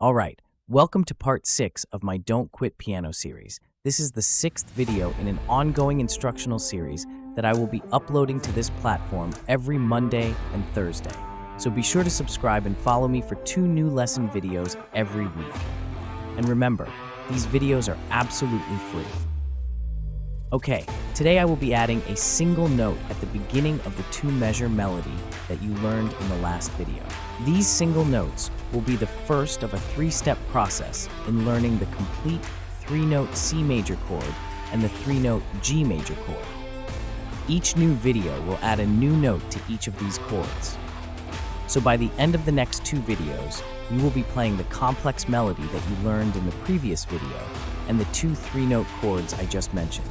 All right, welcome to part 6 of my Don't Quit Piano series. This is the 6th video in an ongoing instructional series that I will be uploading to this platform every Monday and Thursday. So be sure to subscribe and follow me for 2 new lesson videos every week. And remember, these videos are absolutely free. Okay, today I will be adding a single note at the beginning of the 2-measure melody that you learned in the last video. These single notes will be the first of a 3-step process in learning the complete 3-note C major chord and the 3-note G major chord. Each new video will add a new note to each of these chords. So by the end of the next 2 videos, you will be playing the complex melody that you learned in the previous video and the 2 3-note chords I just mentioned.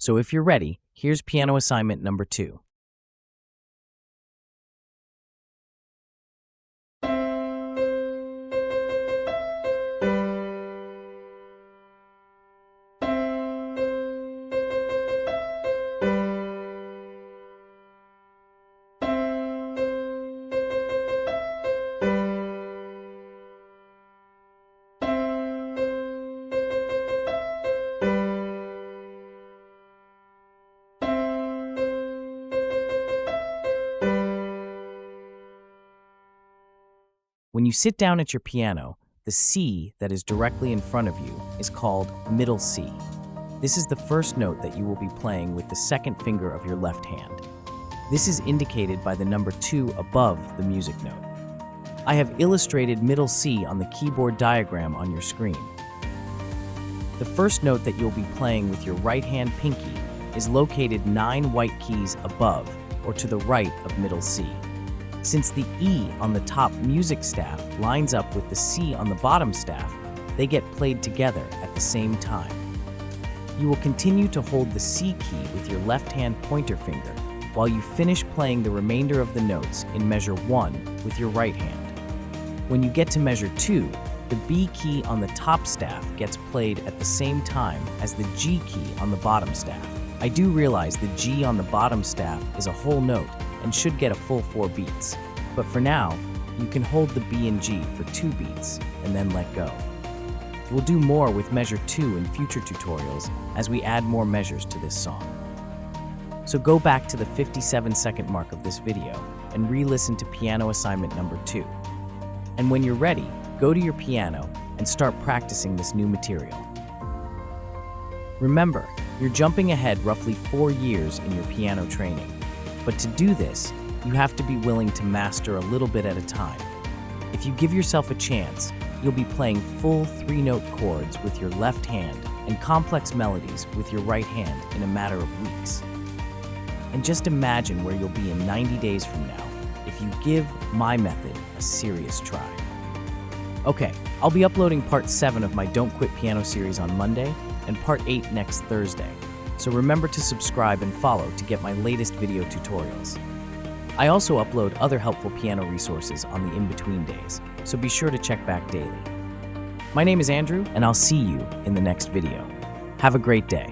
So if you're ready, here's piano assignment number 2. When you sit down at your piano, the C that is directly in front of you is called middle C. This is the first note that you will be playing with the second finger of your left hand. This is indicated by the number 2 above the music note. I have illustrated middle C on the keyboard diagram on your screen. The first note that you'll be playing with your right hand pinky is located 9 white keys above or to the right of middle C. Since the E on the top music staff lines up with the C on the bottom staff, they get played together at the same time. You will continue to hold the C key with your left-hand pointer finger while you finish playing the remainder of the notes in measure 1 with your right hand. When you get to measure 2, the B key on the top staff gets played at the same time as the G key on the bottom staff. I do realize the G on the bottom staff is a whole note and should get a full 4 beats. But for now, you can hold the B and G for 2 beats and then let go. We'll do more with measure 2 in future tutorials as we add more measures to this song. So go back to the 57-second mark of this video and re-listen to piano assignment number 2. And when you're ready, go to your piano and start practicing this new material. Remember, you're jumping ahead roughly 4 years in your piano training. But to do this, you have to be willing to master a little bit at a time. If you give yourself a chance, you'll be playing full 3-note chords with your left hand and complex melodies with your right hand in a matter of weeks. And just imagine where you'll be in 90 days from now if you give my method a serious try. Okay, I'll be uploading part 7 of my Don't Quit Piano series on Monday and part 8 next Thursday. So remember to subscribe and follow to get my latest video tutorials. I also upload other helpful piano resources on the in-between days, so be sure to check back daily. My name is Andrew, and I'll see you in the next video. Have a great day.